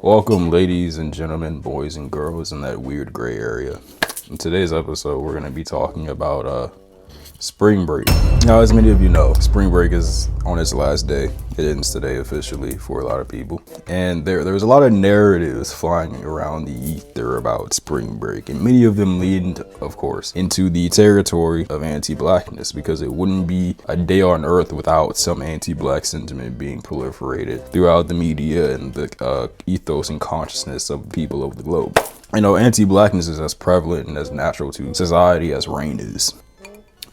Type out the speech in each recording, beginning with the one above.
Welcome, ladies and gentlemen, boys and girls in that weird gray area. In today's episode, we're going to be talking about spring break. Now, as many of you know, spring break is on its last day. It ends today officially for a lot of people. And there's a lot of narratives flying around the ether about spring break. And many of them lead, of course, into the territory of anti-blackness, because it wouldn't be a day on earth without some anti-black sentiment being proliferated throughout the media and the ethos and consciousness of the people of the globe. You know, anti-blackness is as prevalent and as natural to society as rain is.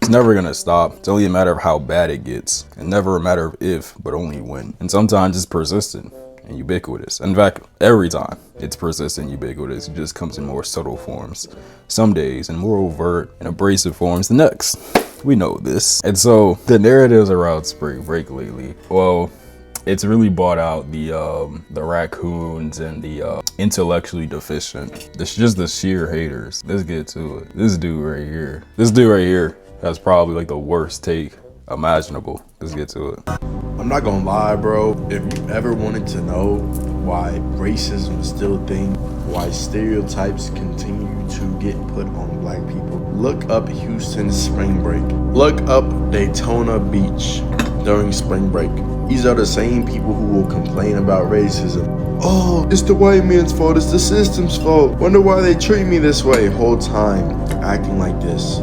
It's never gonna stop. It's only a matter of how bad it gets, and never a matter of if, but only when. And sometimes it's persistent and ubiquitous. In fact, every time it's persistent and ubiquitous, it just comes in more subtle forms some days, and more overt and abrasive forms the next. We know this. And so the narratives around spring break lately, well, it's really brought out the raccoons and the intellectually deficient. It's just the sheer haters. Let's get to it. This dude right here. That's probably like the worst take imaginable. Let's get to it. I'm not gonna lie, bro. If you ever wanted to know why racism is still a thing, why stereotypes continue to get put on black people, look up Houston's spring break. Look up Daytona Beach during spring break. These are the same people who will complain about racism. Oh, it's the white man's fault, it's the system's fault. Wonder why they treat me this way. Whole time acting like this.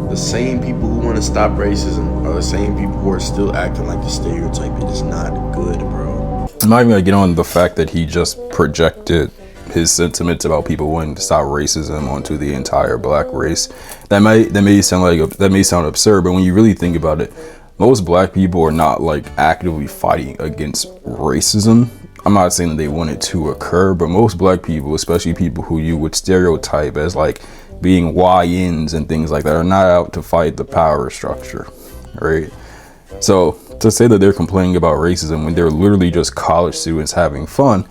The same people who want to stop racism are the same people who are still acting like the stereotype. It is not good, bro. I'm not even gonna get on the fact that he just projected his sentiments about people wanting to stop racism onto the entire black race. That may sound absurd, but when you really think about it, most black people are not like actively fighting against racism. I'm not saying that they want it to occur, but most black people, especially people who you would stereotype as like being YNs and things like that, are not out to fight the power structure, right? So to say that they're complaining about racism when they're literally just college students having fun.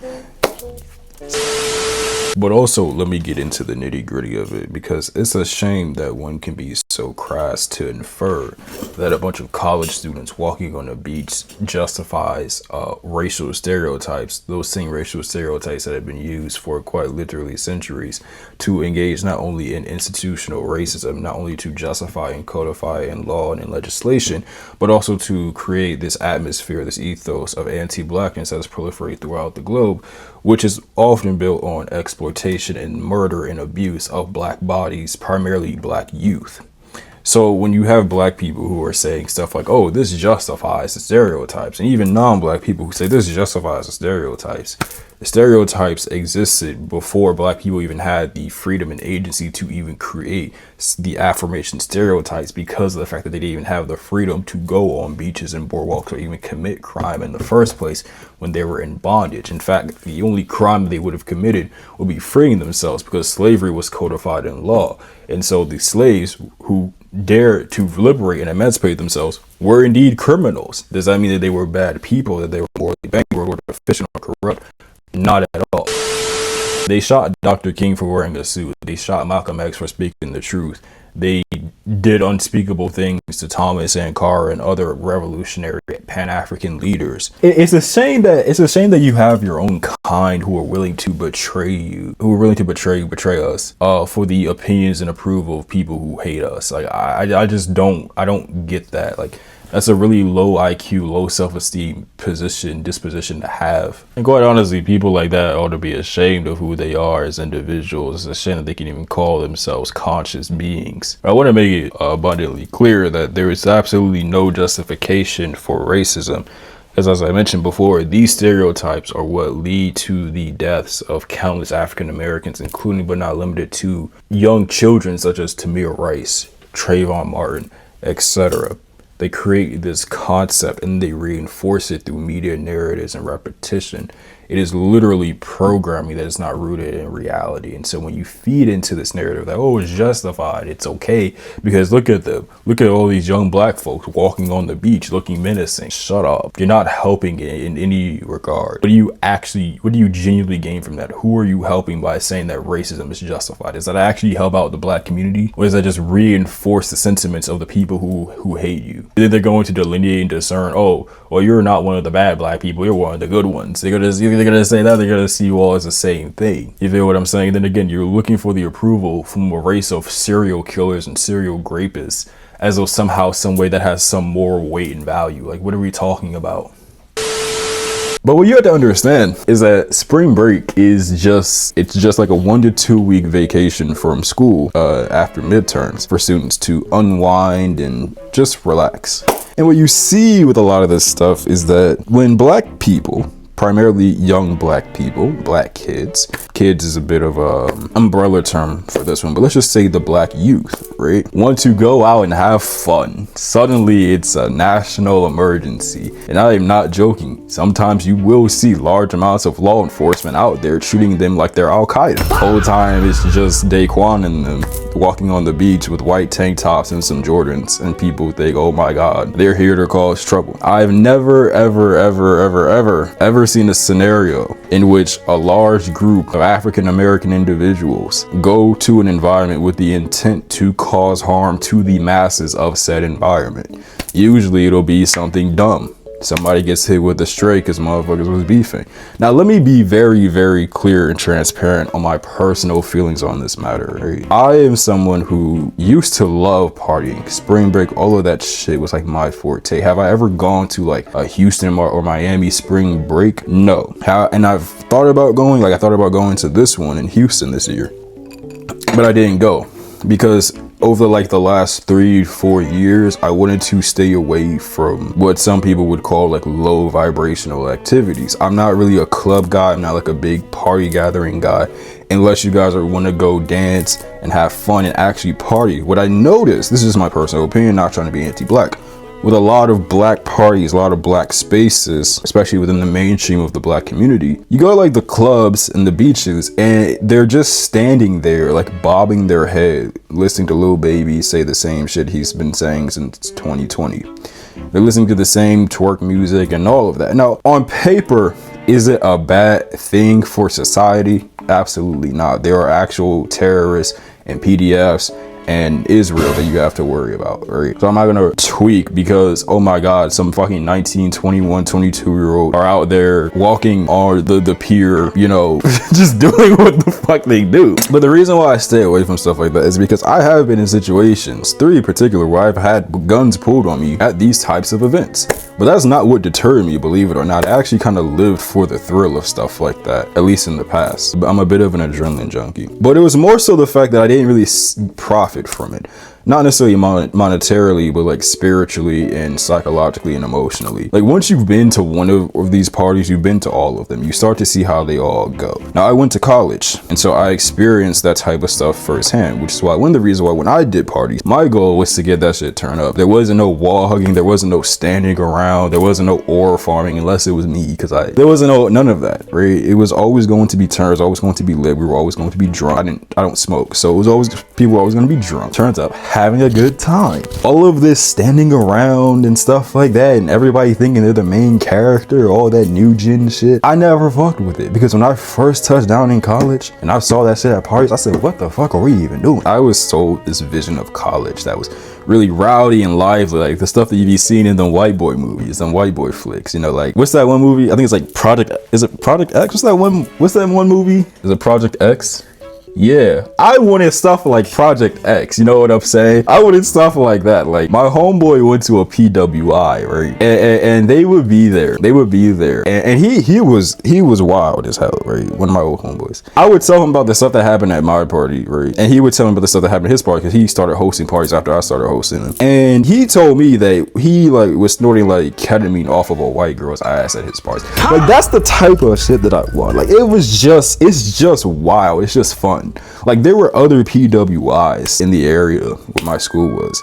But also, let me get into the nitty gritty of it, because it's a shame that one can be so crass to infer that a bunch of college students walking on a beach justifies racial stereotypes, those same racial stereotypes that have been used for quite literally centuries to engage not only in institutional racism, not only to justify and codify in law and in legislation, but also to create this atmosphere, this ethos of anti-blackness that is proliferated throughout the globe, which is often built on exploitation and murder and abuse of black bodies, primarily black youth. So when you have black people who are saying stuff like, oh, this justifies the stereotypes, and even non-black people who say this justifies the stereotypes existed before black people even had the freedom and agency to even create the aforementioned stereotypes, because of the fact that they didn't even have the freedom to go on beaches and boardwalks or even commit crime in the first place when they were in bondage. In fact, the only crime they would have committed would be freeing themselves, because slavery was codified in law. And so the slaves who dared to liberate and emancipate themselves were indeed criminals. Does that mean that they were bad people, that they were morally bankrupt or deficient or corrupt? Not at all. They shot Dr. King for wearing a suit. They shot Malcolm X for speaking the truth. They did unspeakable things to Thomas Sankara and other revolutionary Pan-African leaders. It's a shame that you have your own kind who are willing to betray you, betray us, for the opinions and approval of people who hate us. Like I don't get that. Like, that's a really low IQ, low self-esteem disposition to have. And quite honestly, people like that ought to be ashamed of who they are as individuals. It's a shame that they can even call themselves conscious beings. I want to make it abundantly clear that there is absolutely no justification for racism. As I mentioned before, these stereotypes are what lead to the deaths of countless African Americans, including but not limited to young children such as Tamir Rice, Trayvon Martin, etc. They create this concept and they reinforce it through media narratives and repetition. It is literally programming that is not rooted in reality. And so when you feed into this narrative that, oh, it's justified, it's okay, because look at them. Look at all these young black folks walking on the beach looking menacing. Shut up. You're not helping in any regard. What do you genuinely gain from that? Who are you helping by saying that racism is justified? Does that actually help out the black community? Or does that just reinforce the sentiments of the people who hate you? Then they're going to delineate and discern, oh, well, you're not one of the bad black people, you're one of the good ones. They're they're gonna say that, they're gonna see you all as the same thing. You feel what I'm saying? Then again, you're looking for the approval from a race of serial killers and serial rapists, as though somehow, some way that has some moral weight and value. Like, what are we talking about? But what you have to understand is that spring break is it's just like a 1 to 2 week vacation from school after midterms for students to unwind and just relax. And what you see with a lot of this stuff is that when black people, primarily young black people, black kids is a bit of a umbrella term for this one, but let's just say the black youth, right, want to go out and have fun, suddenly it's a national emergency. And I am not joking. Sometimes you will see large amounts of law enforcement out there treating them like they're Al-Qaeda. The whole time it's just Daquan and them walking on the beach with white tank tops and some Jordans, and people think, oh my God, they're here to cause trouble. I've never, ever seen a scenario in which a large group of African American individuals go to an environment with the intent to cause harm to the masses of said environment. Usually it'll be something dumb. Somebody gets hit with a stray because motherfuckers was beefing. Now let me be very clear and transparent on my personal feelings on this matter, right? I am someone who used to love partying. Spring break, all of that shit was like my forte. Have I ever gone to like a Houston or Miami spring break? No. And I've thought about going, I thought about going to this one in Houston this year, but I didn't go because over like the last 3-4 years, I wanted to stay away from what some people would call like low vibrational activities. I'm not really a club guy. I'm not like a big party gathering guy, unless you guys want to go dance and have fun and actually party. What I noticed, this is my personal opinion, not trying to be anti-black, with a lot of black parties, a lot of black spaces, especially within the mainstream of the black community, you go to like the clubs and the beaches and they're just standing there like bobbing their head, listening to Lil Baby say the same shit he's been saying since 2020. They're listening to the same twerk music and all of that. Now, on paper, is it a bad thing for society? Absolutely not. There are actual terrorists and PDFs and Israel that you have to worry about, right? So I'm not gonna tweak because, oh my God, some fucking 19, 21, 22-year-old are out there walking on the pier, you know, just doing what the fuck they do. But the reason why I stay away from stuff like that is because I have been in situations, 3 in particular, where I've had guns pulled on me at these types of events. But that's not what deterred me, believe it or not. I actually kind of lived for the thrill of stuff like that, at least in the past. I'm a bit of an adrenaline junkie. But it was more so the fact that I didn't really profit from it. Not necessarily monetarily, but like spiritually and psychologically and emotionally. Like once you've been to one of these parties, you've been to all of them, you start to see how they all go. Now I went to college, and so I experienced that type of stuff firsthand, which is why one of the reasons why when I did parties, my goal was to get that shit turned up. There wasn't no wall hugging, there wasn't no standing around, there wasn't no aura farming unless it was me, because there wasn't none of that, right? It was always going to be turned, it was always going to be lit, we were always going to be drunk. I don't smoke, so it was always, people were always going to be drunk. Turns out having a good time. All of this standing around and stuff like that, and everybody thinking they're the main character, all that new gen shit, I never fucked with it, because when I first touched down in college and I saw that shit at parties, I said, what the fuck are we even doing? I was sold this vision of college that was really rowdy and lively, like the stuff that you be seeing in them white boy movies, them white boy flicks, you know, like what's that one movie? I think it's like Project X? What's that one movie? Is it Project X? Yeah, I wanted stuff like Project X, you know what I'm saying? I wanted stuff like that. Like my homeboy went to a PWI, right? And they would be there. And he was wild as hell, right? One of my old homeboys. I would tell him about the stuff that happened at my party, right? And he would tell me about the stuff that happened at his party, because he started hosting parties after I started hosting them. And he told me that he like was snorting like ketamine off of a white girl's ass at his parties. Like that's the type of shit that I want. Like it's just wild. It's just fun. Like there were other PWIs in the area where my school was,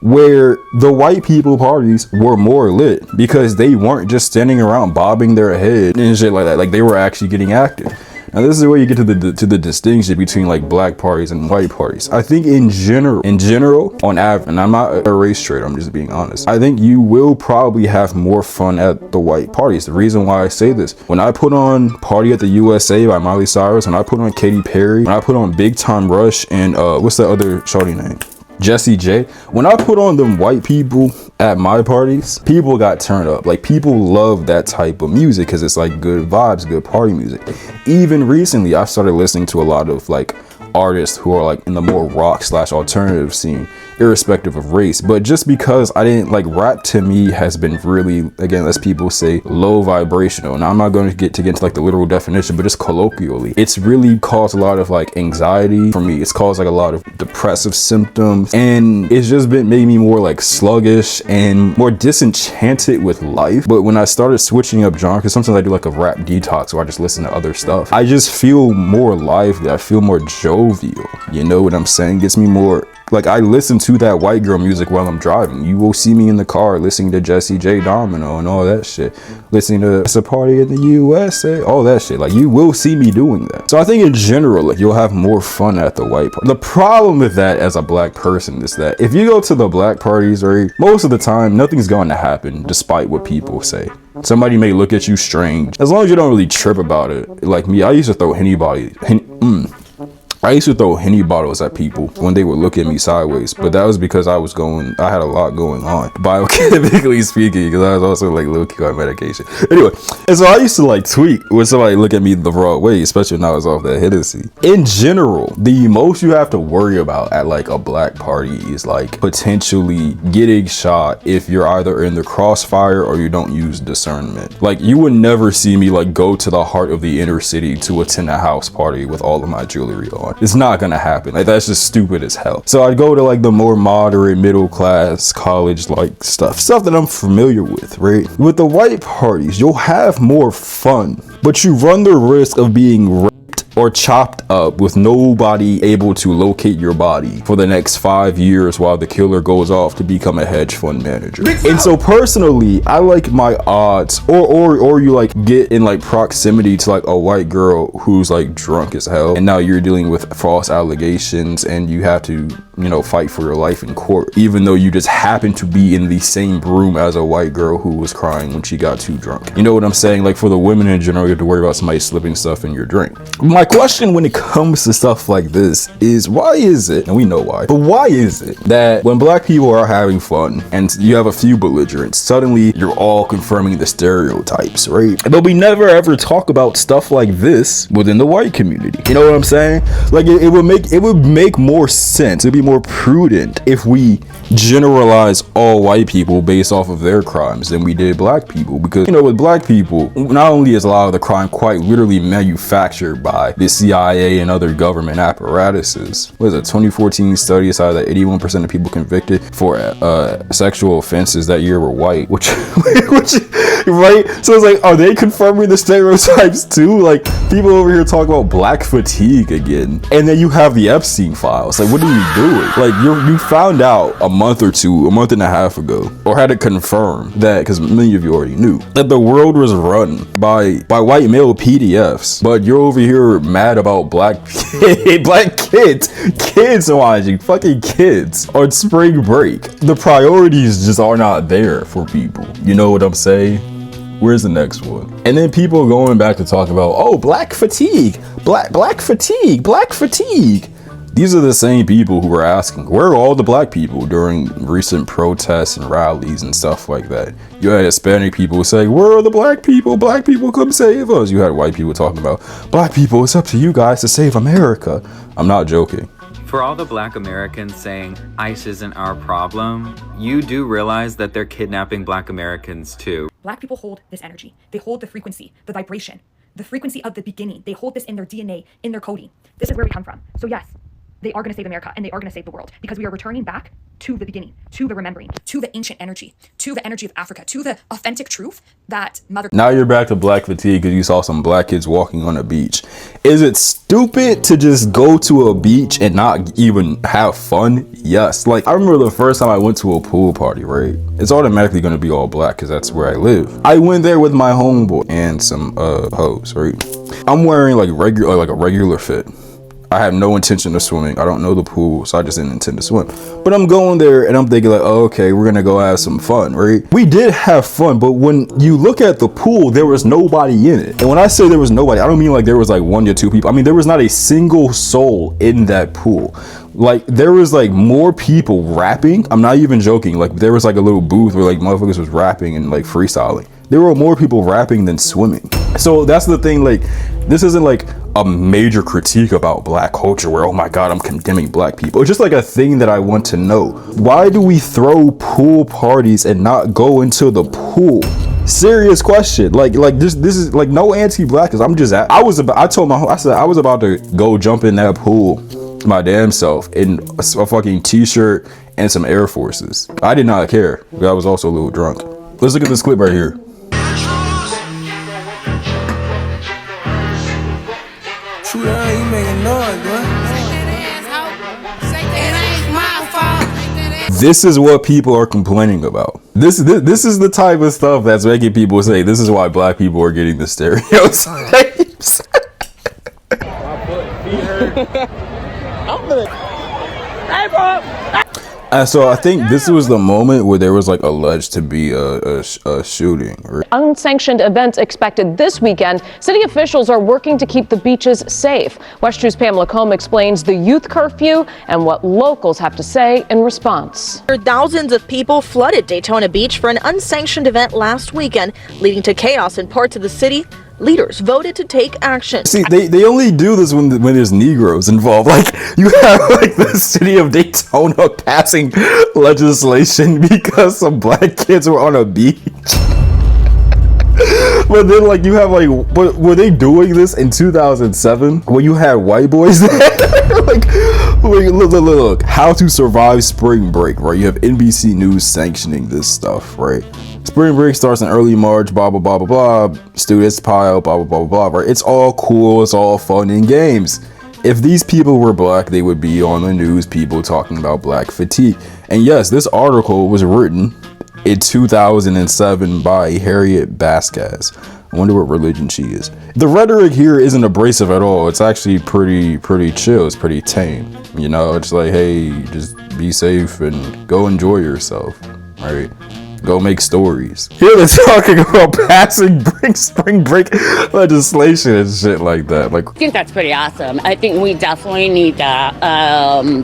where the white people parties were more lit because they weren't just standing around bobbing their head and shit like that. Like they were actually getting active. Now this is where you get to the distinction between like black parties and white parties. I think in general, on average, and I'm not a race trader, I'm just being honest, I think you will probably have more fun at the white parties. The reason why I say this, when I put on Party at the USA by Miley Cyrus, when I put on Katy Perry, when I put on Big Time Rush and what's that other shorty name? Jesse J. When I put on them white people at my parties, people got turned up. Like, people love that type of music because it's like good vibes, good party music. Even recently, I started listening to a lot of like artists who are like in the more rock / alternative scene, irrespective of race. But just because I didn't like, rap to me has been really, again, as people say, low vibrational. Now I'm not going to get into like the literal definition, but just colloquially, it's really caused a lot of like anxiety for me. It's caused like a lot of depressive symptoms, and it's just made me more like sluggish and more disenchanted with life. But when I started switching up genre, because sometimes I do like a rap detox where I just listen to other stuff, I just feel more lively. I feel more jovial. You know what I'm saying? Gets me more like, I listen to that white girl music while I'm driving. You will see me in the car listening to Jesse J Domino and all that shit, listening to It's a Party in the USA, all that shit. Like, you will see me doing that. So I think in general, like, you'll have more fun at the white party. The problem with that as a black person is that if you go to the black parties, right, most of the time nothing's going to happen despite what people say. Somebody may look at you strange. As long as you don't really trip about it. Like me, I used to throw I used to throw Henny bottles at people when they would look at me sideways, but that was because I had a lot going on, biochemically speaking, because I was also like low-key on medication. Anyway, and so I used to like tweak when somebody look at me the wrong way, especially when I was off that Hennessy. In general, the most you have to worry about at like a black party is like potentially getting shot if you're either in the crossfire or you don't use discernment. Like, you would never see me like go to the heart of the inner city to attend a house party with all of my jewelry on. It's not gonna happen. Like, that's just stupid as hell. So I go to like the more moderate, middle class, college like stuff that I'm familiar with, right? With the white parties, you'll have more fun, but you run the risk of being raped or chopped up with nobody able to locate your body for the next 5 years while the killer goes off to become a hedge fund manager. And so personally, I like my odds, or you like get in like proximity to like a white girl who's like drunk as hell, and now you're dealing with false allegations and you have to, you know, fight for your life in court, even though you just happen to be in the same room as a white girl who was crying when she got too drunk. You know what I'm saying? Like, for the women in general, you have to worry about somebody slipping stuff in your drink. My question when it comes to stuff like this is, why is it, and we know why, but why is it that when black people are having fun and you have a few belligerents, suddenly you're all confirming the stereotypes, right? But we never ever talk about stuff like this within the white community. You know what I'm saying? Like, it would make more sense, it'd be more prudent if we generalize all white people based off of their crimes than we did black people. Because, you know, with black people, not only is a lot of the crime quite literally manufactured by the CIA and other government apparatuses. What is it, 2014 study decided that 81% of people convicted for sexual offenses that year were white, which right? So it's like, are they confirming the stereotypes too? Like, people over here talk about black fatigue again, and then you have the Epstein files. Like, what are you doing? Like, you found out a month and a half ago, or had it confirmed that, because many of you already knew, that the world was run by white male PDFs, but you're over here mad about black kids watching fucking kids on spring break. The priorities just are not there for people. You know what I'm saying? Where's the next one? And then people going back to talk about, oh, black fatigue. These are the same people who were asking, where are all the black people during recent protests and rallies and stuff like that? You had Hispanic people saying, where are the black people? Black people, come save us. You had white people talking about, black people, it's up to you guys to save America. I'm not joking. For all the black Americans saying ICE isn't our problem, you do realize that they're kidnapping black Americans too. Black people hold this energy. They hold the frequency, the vibration, the frequency of the beginning. They hold this in their DNA, in their coding. This is where we come from. So yes, they are going to save America and they are going to save the world, because we are returning back to the beginning, to the remembering, to the ancient energy, to the energy of Africa, to the authentic truth that Mother... Now you're back to black fatigue because you saw some black kids walking on a beach. Is it stupid to just go to a beach and not even have fun? Yes. Like, I remember the first time I went to a pool party, right? It's automatically going to be all black because that's where I live. I went there with my homeboy and some hoes, right? I'm wearing like a regular fit. I have no intention of swimming. I don't know the pool, so I just didn't intend to swim. But I'm going there and I'm thinking like, oh, okay, we're gonna go have some fun, right? We did have fun, but when you look at the pool, there was nobody in it. And when I say there was nobody, I don't mean like there was like 1 to 2 people. I mean, there was not a single soul in that pool. Like there was like more people rapping. I'm not even joking. Like there was like a little booth where like motherfuckers was rapping and like freestyling. There were more people rapping than swimming. So that's the thing, like this isn't like a major critique about black culture where, oh my god, I'm condemning black people. It's just like a thing that I want to know. Why do we throw pool parties and not go into the pool? Serious question. Like this is like no anti-blackness. I told I said I was about to go jump in that pool my damn self in a fucking t-shirt and some Air Forces. I did not care. I was also a little drunk. Let's look at this clip right here. True that, you making noise, bro. This is what people are complaining about. This is the type of stuff that's making people say this is why black people are getting the stereotypes. And so I think this was the moment where there was like alleged to be a shooting. Unsanctioned events expected this weekend. City officials are working to keep the beaches safe. West 2's Pamela Combe explains the youth curfew and what locals have to say in response. Thousands of people flooded Daytona Beach for an unsanctioned event last weekend, leading to chaos in parts of the city. Leaders voted to take action. See, they only do this when there's Negroes involved. Like, you have like the city of Daytona passing legislation because some black kids were on a beach. But then, like, you have like, but were they doing this in 2007 when you had white boys there? like look, how to survive spring break, right? You have NBC News sanctioning this stuff, right? Spring break starts in early March, blah, blah, blah, blah, blah. Students pile, blah, blah, blah, blah, blah, right? It's all cool. It's all fun and games. If these people were black, they would be on the news, people talking about black fatigue. And yes, this article was written in 2007 by Harriet Vasquez. I wonder what religion she is. The rhetoric here isn't abrasive at all. It's actually pretty chill. It's pretty tame. You know, it's like, hey, just be safe and go enjoy yourself, right? Go make stories. Here they're talking about passing spring break legislation and shit like that. Like, I think that's pretty awesome. I think we definitely need that.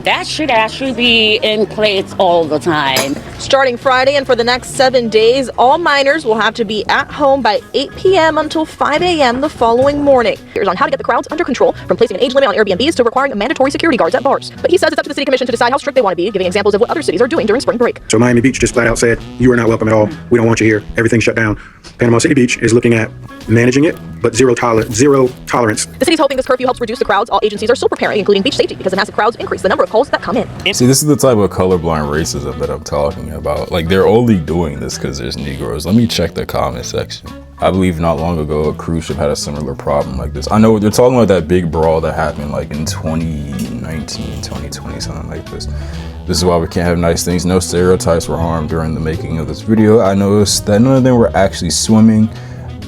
That should actually be in place all the time. Starting Friday and for the next 7 days, all minors will have to be at home by 8 p.m. until 5 a.m. the following morning. Here's on how to get the crowds under control, from placing an age limit on Airbnbs to requiring mandatory security guards at bars. But he says it's up to the city commission to decide how strict they want to be, giving examples of what other cities are doing during spring break. So Miami Beach just flat out said, you are not welcome at all. We don't want you here. Everything's shut down. Panama City Beach is looking at managing it, but zero tolerance. The city's hoping this curfew helps reduce the crowds. All agencies are still preparing, including beach safety, because the massive crowds increase the number of calls that come in. See, this is the type of colorblind racism that I'm talking about. Like, they're only doing this because there's Negroes. Let me check the comment section. I believe not long ago, a cruise ship had a similar problem like this. I know they're talking about that big brawl that happened like in 2019, 2020, something like this. This is why we can't have nice things. No stereotypes were harmed during the making of this video. I noticed that none of them were actually swimming.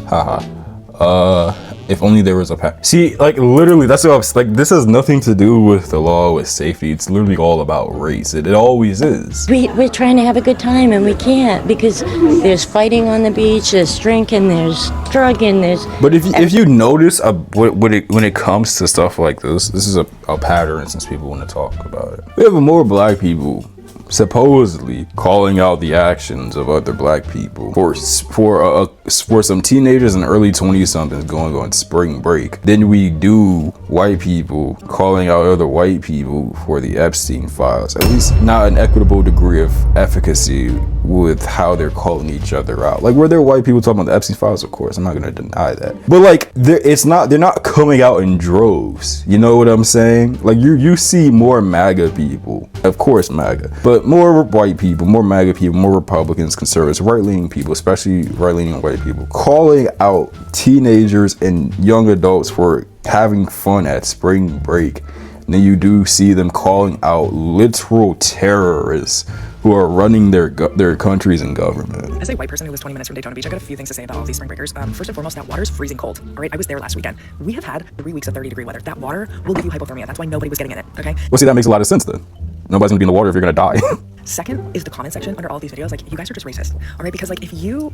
Haha. If only there was a see, like, literally, that's what I was like. This has nothing to do with the law, with safety. It's literally all about race. It always is. We're trying to have a good time and we can't because there's fighting on the beach, there's drinking, there's drugging, there's. But if you notice when it comes to stuff like this is a pattern since people want to talk about it. We have more black people supposedly calling out the actions of other black people for some teenagers and early 20-somethings going on spring break than we do white people calling out other white people for the Epstein files. At least not an equitable degree of efficacy with how they're calling each other out. Like, were there white people talking about the Epstein files? Of course, I'm not gonna deny that. But like, they're not coming out in droves. You know what I'm saying? Like, you see more MAGA people, of course MAGA, but more white people, more MAGA people, more Republicans, conservatives, right-leaning people, especially right-leaning white people, calling out teenagers and young adults for having fun at spring break. And then you do see them calling out literal terrorists who are running their countries and government. As a white person who was 20 minutes from Daytona Beach, I got a few things to say about all these spring breakers. First and foremost, that water's freezing cold. All right, I was there last weekend. We have had 3 weeks of 30-degree weather. That water will give you hypothermia. That's why nobody was getting in it, okay? Well, see, that makes a lot of sense then. Nobody's gonna be in the water if you're gonna die. Second is the comment section under all these videos. Like, you guys are just racist, all right? Because like, if you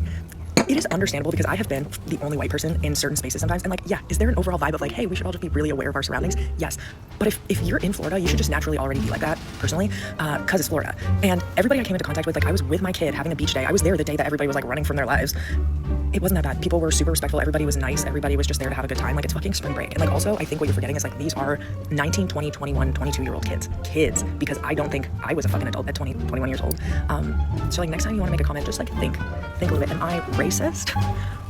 it is understandable because I have been the only white person in certain spaces sometimes. And like, yeah, is there an overall vibe of like, hey, we should all just be really aware of our surroundings? Yes. But if you're in Florida, you should just naturally already be like that, personally, because it's Florida. And everybody I came into contact with, like I was with my kid having a beach day. I was there the day that everybody was like running from their lives. It wasn't that bad. People were super respectful. Everybody was nice. Everybody was just there to have a good time. Like, it's fucking spring break. And like, also, I think what you're forgetting is like, these are 19, 20, 21, 22-year-old kids, because I don't think I was a fucking adult at 20, 21 years old. So like, next time you want to make a comment, just like think a little bit. Am I racist?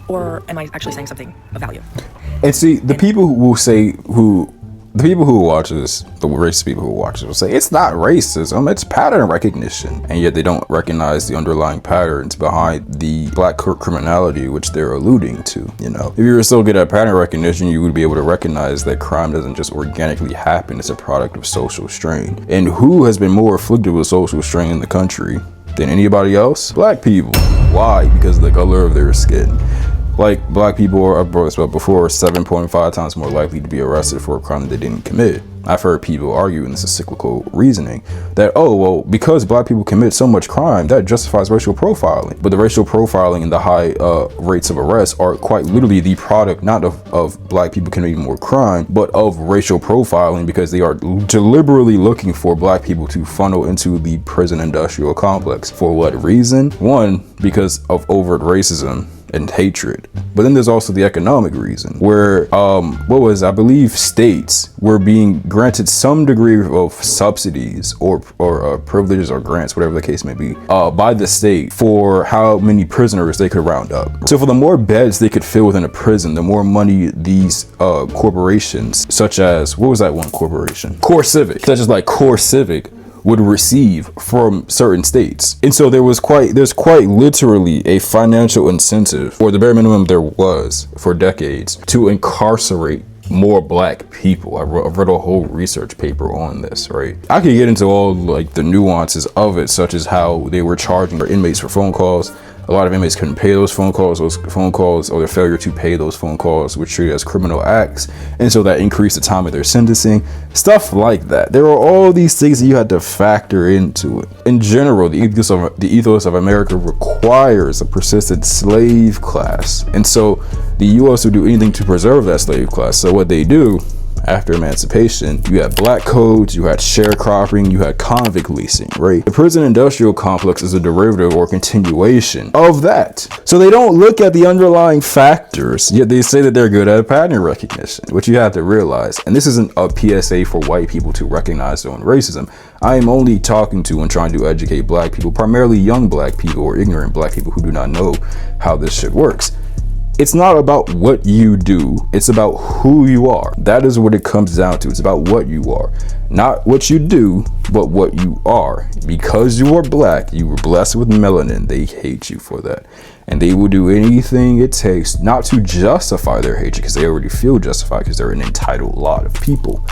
Or am I actually saying something of value? And see, the people who watch this, the racist people who watch this will say it's not racism, it's pattern recognition. And yet they don't recognize the underlying patterns behind the black criminality which they're alluding to, you know. If you were so good at pattern recognition, you would be able to recognize that crime doesn't just organically happen, it's a product of social strain. And who has been more afflicted with social strain in the country than anybody else? Black people. Why? Because of the color of their skin. Like, black people are, I've brought this up before, 7.5 times more likely to be arrested for a crime that they didn't commit. I've heard people argue, and this is cyclical reasoning, that, oh, well, because black people commit so much crime, that justifies racial profiling. But the racial profiling and the high rates of arrest are quite literally the product, not of black people committing more crime, but of racial profiling, because they are deliberately looking for black people to funnel into the prison industrial complex. For what reason? One, because of overt racism and hatred. But then there's also the economic reason, where I believe states were being granted some degree of subsidies or privileges or grants, whatever the case may be, by the state for how many prisoners they could round up. So for the more beds they could fill within a prison, the more money these corporations, such as, what was that one corporation? Core Civic, such as like Core Civic, would receive from certain states. And so there's quite literally a financial incentive, or the bare minimum there was for decades, to incarcerate more black people. I read a whole research paper on this, right? I could get into all like the nuances of it, such as how they were charging their inmates for phone calls. A lot of inmates couldn't pay those phone calls, or their failure to pay those phone calls were treated as criminal acts, and so that increased the time of their sentencing. Stuff like that. There are all these things that you had to factor into it. In general, the ethos of America requires a persistent slave class, and so the U.S. would do anything to preserve that slave class. So what they do, after emancipation, you had black codes, you had sharecropping, you had convict leasing, right? The prison industrial complex is a derivative or continuation of that. So they don't look at the underlying factors, yet they say that they're good at pattern recognition, which you have to realize. And this isn't a PSA for white people to recognize their own racism. I am only talking to and trying to educate black people, primarily young black people or ignorant black people who do not know how this shit works. It's not about what you do, it's about who you are. That is what it comes down to. It's about what you are. Not what you do, but what you are. Because you are black, you were blessed with melanin, they hate you for that. And they will do anything it takes, not to justify their hatred, because they already feel justified because they're an entitled lot of people,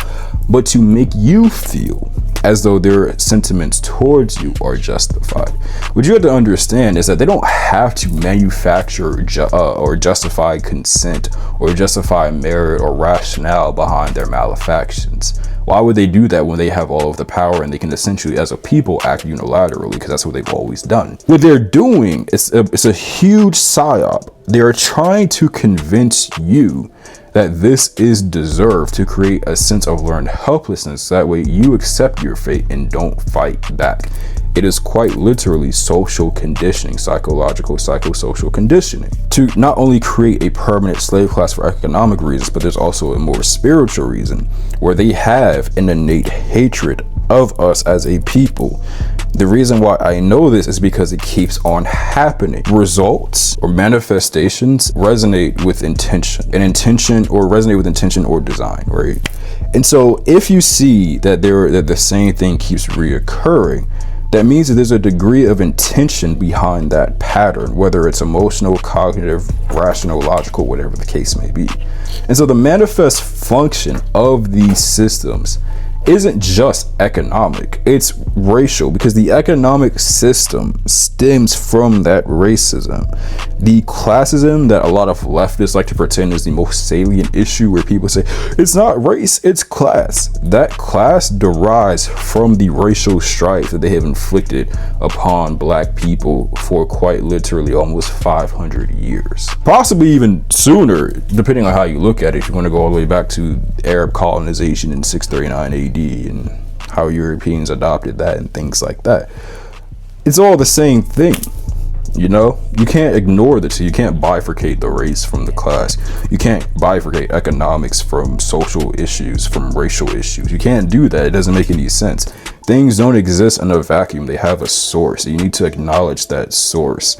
but to make you feel as though their sentiments towards you are justified. What you have to understand is that they don't have to manufacture or justify consent or justify merit or rationale behind their malefactions. Why would they do that when they have all of the power and they can essentially, as a people, act unilaterally, because that's what they've always done? What they're doing is it's a huge psyop. They are trying to convince you that this is deserved, to create a sense of learned helplessness. That way you accept your fate and don't fight back. It is quite literally social conditioning, psychosocial conditioning, to not only create a permanent slave class for economic reasons, but there's also a more spiritual reason, where they have an innate hatred of us as a people. The reason why I know this is because it keeps on happening. Results or manifestations resonate with intention, or design, right? And so if you see that the same thing keeps reoccurring, that means that there's a degree of intention behind that pattern, whether it's emotional, cognitive, rational, logical, whatever the case may be. And so the manifest function of these systems isn't just economic, it's racial, because the economic system stems from that racism. The classism that a lot of leftists like to pretend is the most salient issue, where people say it's not race, it's class. That class derives from the racial strife that they have inflicted upon black people for quite literally almost 500 years, possibly even sooner, depending on how you look at it. If you want to go all the way back to Arab colonization in 639 AD and how Europeans adopted that and things like that, it's all the same thing. You know, you can't ignore the two. You can't bifurcate the race from the class. You can't bifurcate economics from social issues, from racial issues. You can't do that. It doesn't make any sense. Things don't exist in a vacuum. They have a source. You need to acknowledge that source.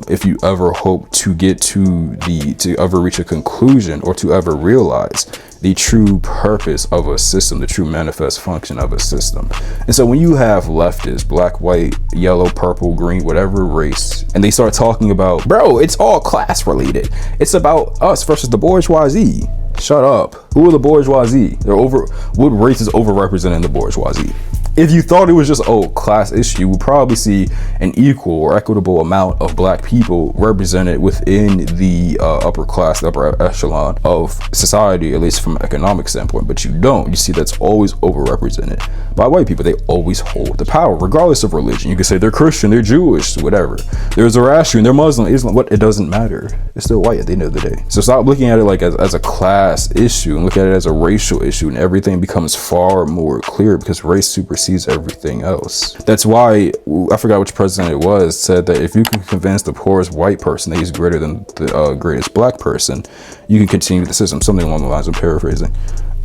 If you ever hope to get to ever reach a conclusion, or to ever realize the true purpose of a system, the true manifest function of a system. And so when you have leftists, black, white, yellow, purple, green, whatever race, and they start talking about, bro, it's all class related. It's about us versus the bourgeoisie. Shut up. Who are the bourgeoisie? What race is overrepresented in the bourgeoisie? If you thought it was just class issue, you would probably see an equal or equitable amount of black people represented within the upper class, the upper echelon of society, at least from an economic standpoint. But you don't. You see that's always overrepresented by white people. They always hold the power, regardless of religion. You can say they're Christian, they're Jewish, whatever. They're Zoroastrian, they're Muslim, Islam. What? It doesn't matter. It's still white at the end of the day. So stop looking at it like as a class issue, and look at it as a racial issue, and everything becomes far more clear, because race supersedes everything else. That's why, I forgot which president it was, said that if you can convince the poorest white person that he's greater than the greatest black person, you can continue the system. Something along the lines, I'm paraphrasing.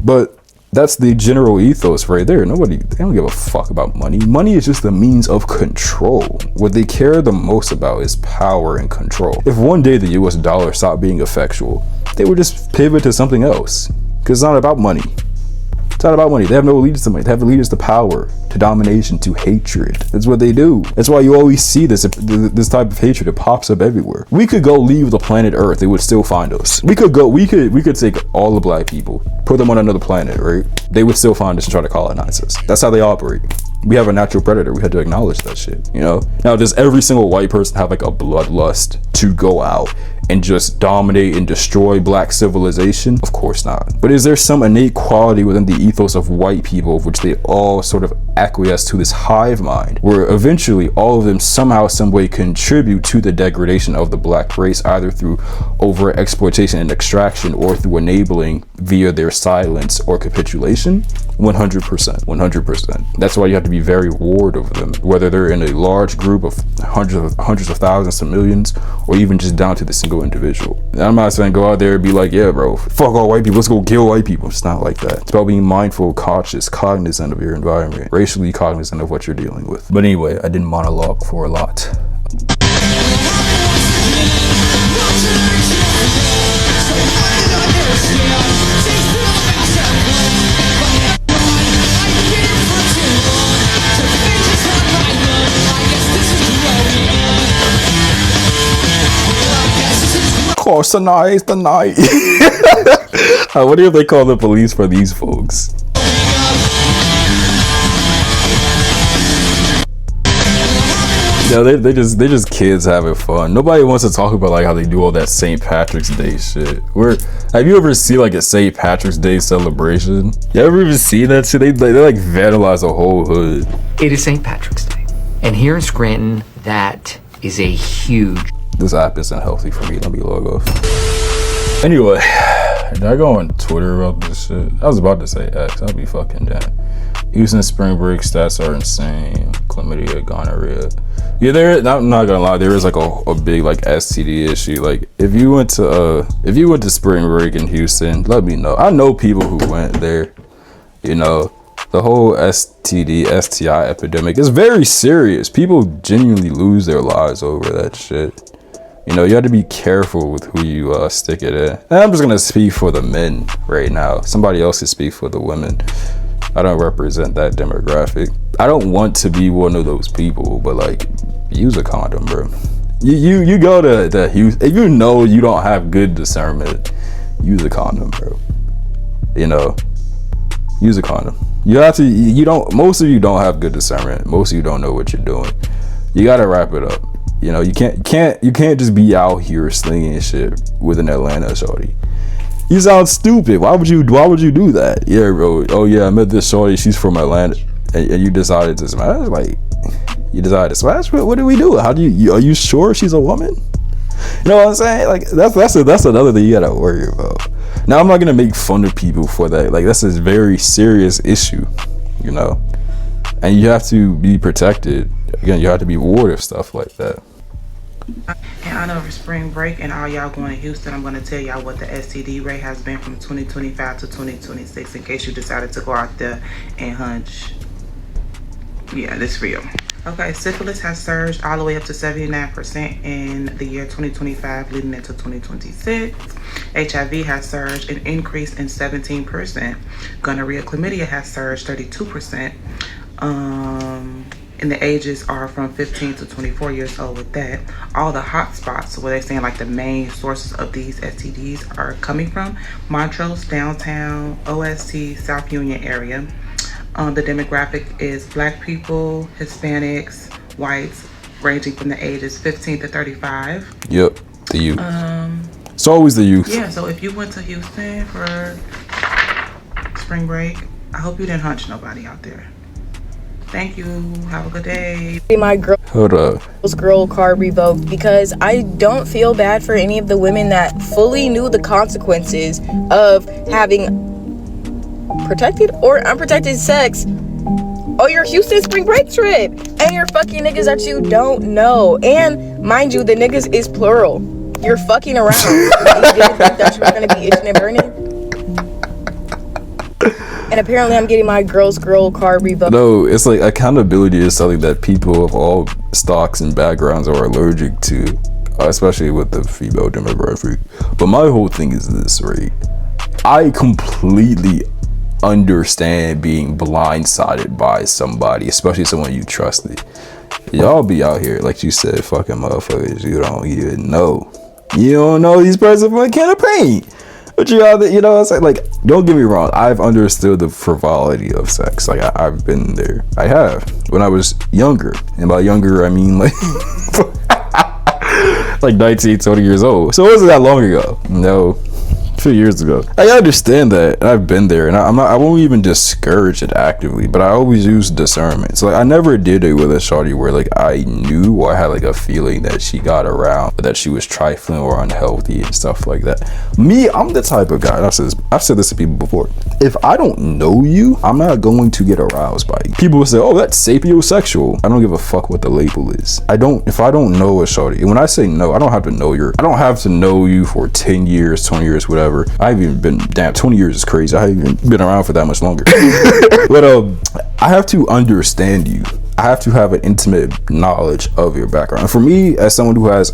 But that's the general ethos right there. They don't give a fuck about money. Money is just the means of control. What they care the most about is power and control. If one day the US dollar stopped being effectual, they would just pivot to something else, because it's not about money. It's not about money. They have no allegiance to money. They have allegiance to power, to domination, to hatred. That's what they do. That's why you always see this type of hatred. It pops up everywhere. We could go leave the planet Earth. They would still find us. We could take all the black people, put them on another planet, right? They would still find us and try to colonize us. That's how they operate. We have a natural predator. We had to acknowledge that shit, you know? Now, does every single white person have like a bloodlust to go out and just dominate and destroy black civilization? Of course not. But is there some innate quality within the ethos of white people of which they all sort of acquiesce to this hive mind, where eventually all of them somehow, some way contribute to the degradation of the black race, either through overt exploitation and extraction, or through enabling via their silence or capitulation? 100%. 100%. That's why you have to be very ward of them, whether they're in a large group of hundreds of thousands to millions, or even just down to the single individual. And I'm not saying go out there and be like, yeah, bro, fuck all white people, let's go kill white people. It's not like that. It's about being mindful, cautious, cognizant of your environment, racially cognizant of what you're dealing with. But anyway, I didn't monologue for a lot. Course tonight. I wonder if they call the police for these folks. No, they just kids having fun. Nobody wants to talk about like how they do all that St. Patrick's Day shit. Have you ever seen like a St. Patrick's Day celebration? You ever even see that shit? They like vandalize a whole hood. It is St. Patrick's Day, and here in Scranton, that is a huge. This app isn't healthy for me. Let me log off. Anyway, did I go on Twitter about this shit? I was about to say X. I'll be fucking damn. Houston spring break stats are insane. Chlamydia, gonorrhea. Yeah, I'm not gonna lie. There is like a big like STD issue. Like if you went to spring break in Houston, let me know. I know people who went there. You know, the whole STD, STI epidemic is very serious. People genuinely lose their lives over that shit. You know, you have to be careful with who you stick it in. And I'm just gonna speak for the men right now. Somebody else can speak for the women. I don't represent that demographic. I don't want to be one of those people, but like, use a condom, bro. You go to Houston, if you know you don't have good discernment, use a condom, bro. You know, use a condom. You have to. You don't. Most of you don't have good discernment. Most of you don't know what you're doing. You gotta wrap it up. You know, you can't just be out here slinging shit with an Atlanta shorty. You sound stupid. Why would you do that? Yeah, bro. Oh yeah, I met this shorty. She's from Atlanta, and you decided to smash. Like, you decided to smash. What do we do? How do you? Are you sure she's a woman? You know what I'm saying? Like, that's another thing you gotta worry about. Now, I'm not gonna make fun of people for that. Like, that's a very serious issue, you know. And you have to be protected. Again, you have to be warded of stuff like that. In honor of spring break and all y'all going to Houston, I'm going to tell y'all what the STD rate has been from 2025 to 2026 in case you decided to go out there and hunch. Yeah, this is real. Okay, syphilis has surged all the way up to 79% in the year 2025 leading into 2026. HIV has surged and increased in 17%. Gonorrhea, chlamydia has surged 32%. And the ages are from 15 to 24 years old with that. All the hot spots, where they're saying like the main sources of these STDs are coming from: Montrose, downtown, OST, South Union area. The demographic is Black people, Hispanics, whites, ranging from the ages 15 to 35. Yep, the youth. It's always the youth. Yeah, so if you went to Houston for spring break, I hope you didn't hunch nobody out there. Thank you. Have a good day. My Hold up. girl card revoked because I don't feel bad for any of the women that fully knew the consequences of having protected or unprotected sex on your Houston spring break trip, and you're fucking niggas that you don't know. And mind you, the niggas is plural. You're fucking around. You didn't think that you were gonna be itching and burning. And apparently I'm getting my girl card revoked. No, it's like accountability is something that people of all stocks and backgrounds are allergic to, especially with the female demographic. But my whole thing is this, right? I completely understand being blindsided by somebody, especially someone you trusted. Y'all be out here, like you said, fucking motherfuckers you don't even know. You don't know these person from a can of paint. But you out there, you know, it's like, don't get me wrong, I've understood the frivolity of sex. Like, I've been there. I have. When I was younger. And by younger, I mean, like, like 19, 20 years old. So it wasn't that long ago. No. A few years ago. I understand that. I've been there, and I won't even discourage it actively, but I always use discernment. So like, I never did it with a shawty where like I knew or I had like a feeling that she got around, that she was trifling or unhealthy and stuff like that. Me, I'm the type of guy, and I've said this to people before. If I don't know you, I'm not going to get aroused by you. People will say, oh, that's sapiosexual. I don't give a fuck what the label is. If I don't know a shawty, and when I say no, I don't have to know you for 10 years, 20 years, whatever. I've even been, damn, 20 years is crazy. I haven't even been around for that much longer. But I have to understand you. I have to have an intimate knowledge of your background. And for me, as someone who has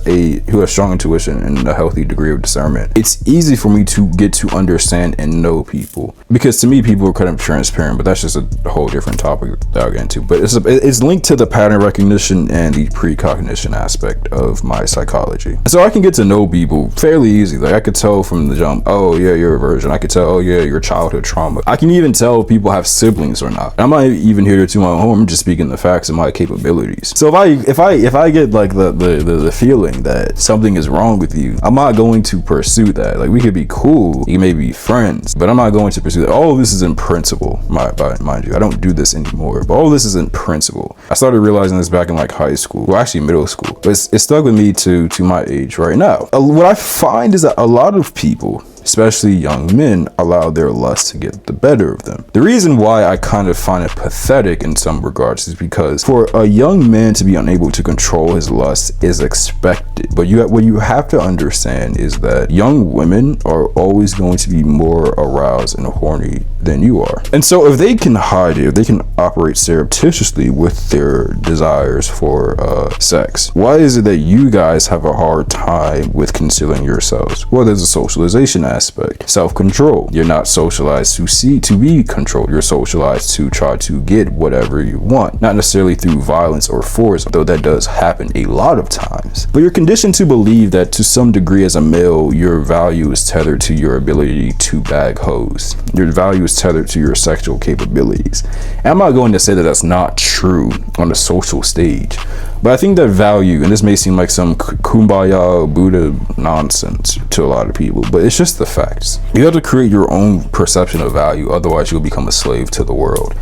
strong intuition and a healthy degree of discernment, it's easy for me to get to understand and know people. Because to me, people are kind of transparent, but that's just a whole different topic that I'll get into. But it's linked to the pattern recognition and the precognition aspect of my psychology. So I can get to know people fairly easy. Like I could tell from the jump, oh yeah, you're a virgin. I could tell, oh yeah, your childhood trauma. I can even tell if people have siblings or not. And I'm not even here to toot my own horn. I'm just speaking the facts of my capabilities. So if I get like the feeling that something is wrong with you, I'm not going to pursue that. Like we could be cool, you may be friends, but I'm not going to pursue that. All this is in principle, mind you. I don't do this anymore, but all this is in principle. I started realizing this back in like high school, well actually middle school, but it stuck with me to my age right now. What I find is that a lot of people, especially young men, allow their lust to get the better of them. The reason why I kind of find it pathetic in some regards is because for a young man to be unable to control his lust is expected. But what you have to understand is that young women are always going to be more aroused and horny than you are. And so if they can hide it, if they can operate surreptitiously with their desires for sex, why is it that you guys have a hard time with concealing yourselves? Well, there's a socialization aspect, self-control. You're not socialized to be controlled. You're socialized to try to get whatever you want, not necessarily through violence or force, though that does happen a lot of times. But you're conditioned to believe that to some degree as a male, your value is tethered to your ability to bag hoes. Your value is is tethered to your sexual capabilities. And I'm not going to say that that's not true on the social stage, but I think that value, and this may seem like some kumbaya Buddha nonsense to a lot of people, but it's just the facts. You have to create your own perception of value, otherwise you'll become a slave to the world.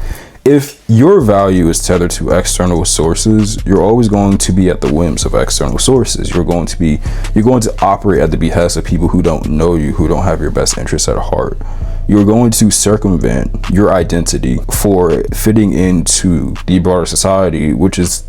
If your value is tethered to external sources, you're always going to be at the whims of external sources. You're going to operate at the behest of people who don't know you, who don't have your best interests at heart. You're going to circumvent your identity for fitting into the broader society, which is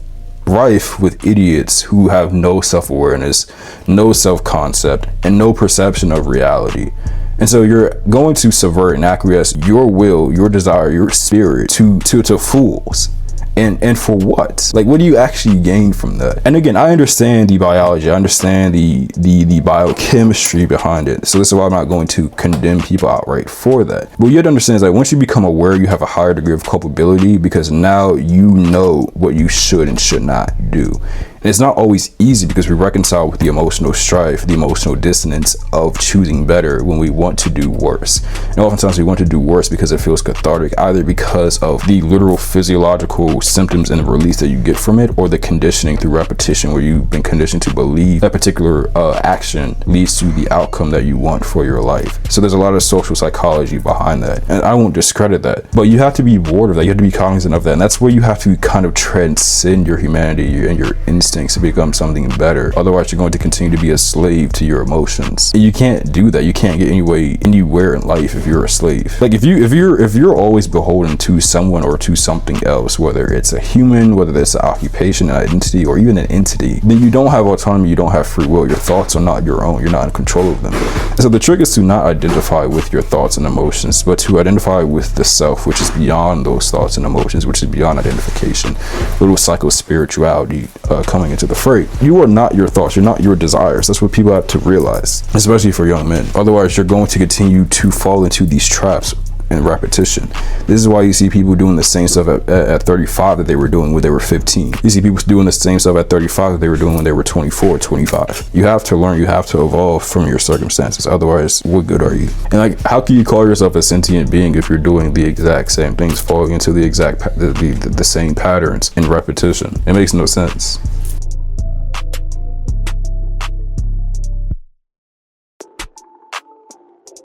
rife with idiots who have no self-awareness, no self-concept, and no perception of reality. And so you're going to subvert and acquiesce your will, your desire, your spirit to fools. And for what? Like, what do you actually gain from that? And again, I understand the biology, I understand the biochemistry behind it. So this is why I'm not going to condemn people outright for that. But what you have to understand is that once you become aware, you have a higher degree of culpability, because now you know what you should and should not do. And it's not always easy, because we reconcile with the emotional strife, the emotional dissonance of choosing better when we want to do worse. And oftentimes we want to do worse because it feels cathartic, either because of the literal physiological symptoms and the release that you get from it, or the conditioning through repetition, where you've been conditioned to believe that particular action leads to the outcome that you want for your life. So there's a lot of social psychology behind that, and I won't discredit that, but you have to be aware of that. You have to be cognizant of that, and that's where you have to kind of transcend your humanity and your instincts to become something better. Otherwise, you're going to continue to be a slave to your emotions. And you can't do that. You can't get anywhere in life if you're a slave. Like, if you're always beholden to someone or to something else, whether it's a human, whether it's an occupation, an identity, or even an entity, then you don't have autonomy, you don't have free will. Your thoughts are not your own. You're not in control of them. So the trick is to not identify with your thoughts and emotions, but to identify with the self, which is beyond those thoughts and emotions, which is beyond identification. Little psycho-spirituality coming into the fray. You are not your thoughts. You're not your desires. That's what people have to realize, especially for young men. Otherwise, you're going to continue to fall into these traps and repetition. This is why you see people doing the same stuff at 35 that they were doing when they were 15. You see people doing the same stuff at 35 that they were doing when they were 24, 25. You have to learn, you have to evolve from your circumstances. Otherwise, what good are you? And like, how can you call yourself a sentient being if you're doing the exact same things, falling into the exact the same patterns in repetition? It makes no sense.